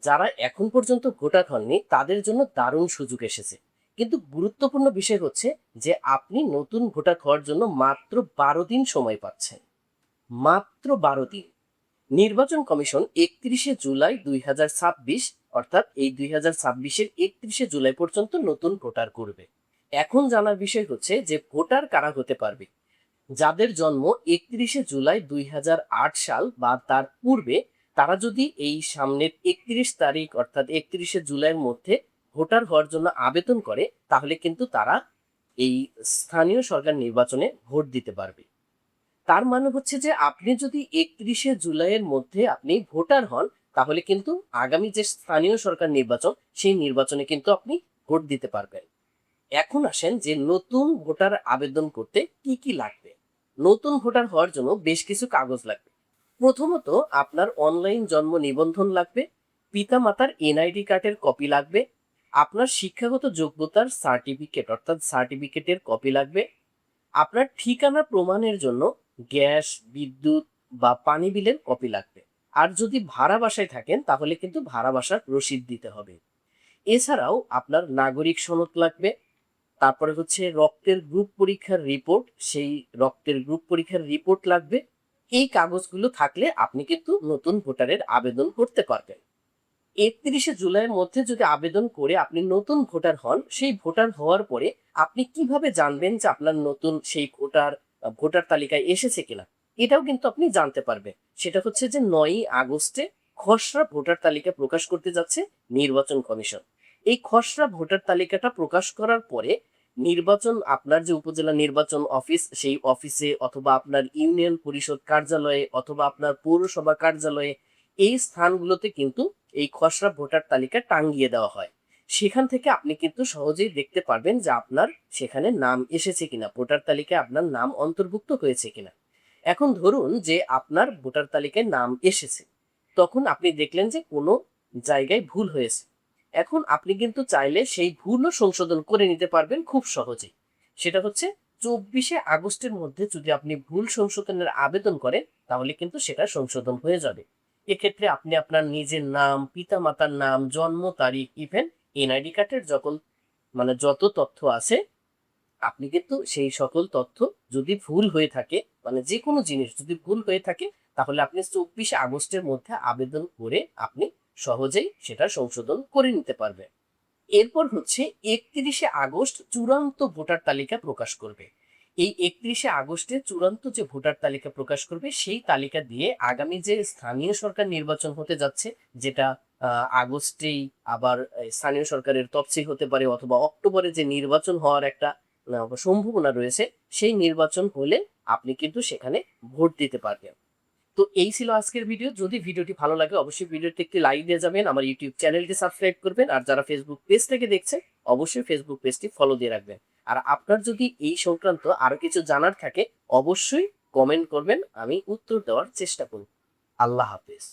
যারা এখন পর্যন্ত ভোটার হননি তাদের জন্য দারুণ সুযোগ এসেছে। কিন্তু গুরুত্বপূর্ণ বিষয় হচ্ছে যে আপনি নতুন ভোটার হওয়ার জন্য মাত্র 12 দিন সময় পাচ্ছেন। মাত্র 12 দিন। নির্বাচন কমিশন 31শে জুলাই 2026, অর্থাৎ এই 2026-এর 31শে জুলাই পর্যন্ত নতুন ভোটার করবে। এখন জানার বিষয় হচ্ছে যে ভোটার কারা হতে পারবে। যাদের জন্ম 31শে জুলাই 2008 সাল বা তার পূর্বে, তারা যদি এই সামনের 31 তারিখ অর্থাৎ 31শে জুলাইয়ের মধ্যে ভোটার হওয়ার জন্য আবেদন করে, তাহলে কিন্তু তারা এই স্থানীয় সরকার নির্বাচনে ভোট দিতে পারবে। তার মানে হচ্ছে যে আপনি যদি 31শে জুলাইয়ের মধ্যে আপনি ভোটার হন, তাহলে কিন্তু আগামী যে স্থানীয় সরকার নির্বাচন, সেই নির্বাচনে কিন্তু আপনি ভোট দিতে পারবেন। এখন আসেন যে নতুন ভোটার আবেদন করতে কি কি লাগবে। নতুন ভোটার হওয়ার জন্য বেশ কিছু কাগজ লাগবে। প্রথমত আপনার অনলাইন জন্ম নিবন্ধন লাগবে, পিতামাতার এনআইডি কার্ডের কপি লাগবে, আপনার শিক্ষাগত যোগ্যতার সার্টিফিকেট অর্থাৎ সার্টিফিকেটের কপি লাগবে, আপনার ঠিকানা প্রমাণের জন্য গ্যাস, বিদ্যুৎ বা পানি বিলের কপি লাগবে। আর যদি ভাড়া বাসায় থাকেন তাহলে কিন্তু ভাড়া বাসার রসিদ দিতে হবে। এছাড়াও আপনার নাগরিক সনদ লাগবে। তারপরে হচ্ছে রক্তের গ্রুপ পরীক্ষার রিপোর্ট, সেই রক্তের গ্রুপ পরীক্ষার রিপোর্ট লাগবে। এই কাগজগুলো থাকলে আপনি কিন্তু নতুন ভোটারের আবেদন করতে পারবেন। 31শে জুলাইয়ের মধ্যে যদি আবেদন করে আপনি নতুন ভোটার হন, সেই ভোটার হওয়ার পরে আপনি কিভাবে জানবেন যে আপনার নতুন সেই ভোটার তালিকায় এসেছে কিনা, এটাও কিন্তু আপনি জানতে পারবেন। সেটা হচ্ছে যে 9ই আগস্টে খসড়া ভোটার তালিকা প্রকাশ করতে যাচ্ছে নির্বাচন কমিশন। এই খসড়া ভোটার তালিকাটা প্রকাশ করার পরে আপনার যে উপজেলা নির্বাচন অফিস, সেই অফিসে অথবা আপনার ইউনিয়ন পরিষদ কার্যালয়ে অথবা আপনার পৌরসভা কার্যালয়ে, এই স্থানগুলোতে কিন্তু এই খসড়া ভোটার তালিকা টাঙ্গিয়ে দেওয়া হয়। সেখান থেকে আপনি কিন্তু সহজেই দেখতে পারবেন যে আপনার সেখানে নাম এসেছে কিনা, ভোটার তালিকায় আপনার নাম অন্তর্ভুক্ত হয়েছে কিনা। এখন ধরুন যে আপনার ভোটার তালিকায় নাম এসেছে, তখন আপনি দেখলেন যে কোনো জায়গায় ভুল হয়েছে। এখন আপনি কিন্তু চাইলে সেই ভুলও সংশোধন করে নিতে পারবেন খুব সহজেই। সেটা হচ্ছে 24শে আগস্টের মধ্যে যদি আপনি ভুল সংশোধনের আবেদন করেন, তাহলে কিন্তু সেটা সংশোধন হয়ে যাবে। এক্ষেত্রে আপনি আপনার নিজের নাম, পিতামাতার নাম, জন্ম তারিখ, ইভেন এনআইডি কার্ডের যত তথ্য আছে, আপনি কিন্তু সেই সকল তথ্য, যদি ভুল হয়ে থাকে, মানে যে কোনো জিনিস যদি ভুল হয়ে থাকে, তাহলে আপনি 24শে আগস্টের মধ্যে আবেদন করে আপনি সহজেই সেটা সংশোধন করে নিতে পারবেন। এরপর হচ্ছে 31শে আগস্ট চূড়ান্ত ভোটার তালিকা প্রকাশ করবে। এই 31শে আগস্টে চূড়ান্ত যে ভোটার তালিকা প্রকাশ করবে, সেই তালিকা দিয়ে আগামী যে স্থানীয় সরকার নির্বাচন হতে যাচ্ছে, যেটা আগস্টেই আবার স্থানীয় সরকারের তফসিল হতে পারে, অথবা অক্টোবরে যে নির্বাচন হওয়ার একটা সম্ভাবনা রয়েছে, সেই নির্বাচন হলে আপনি কিন্তু সেখানে ভোট দিতে পারবেন। তো এই ছিল আজকের ভিডিও। যদি ভিডিওটি ভালো লাগে অবশ্যই ভিডিওতে একটি লাইক দিয়ে যাবেন, আমার ইউটিউব চ্যানেলটি সাবস্ক্রাইব করবেন, আর যারা ফেসবুক পেজ থেকে দেখছেন অবশ্যই ফেসবুক পেজটি ফলো দিয়ে রাখবেন। আর আপনার যদি এই সংক্রান্ত আরো কিছু জানার থাকে অবশ্যই কমেন্ট করবেন, আমি উত্তর দেওয়ার চেষ্টা করব। আল্লাহ হাফেজ।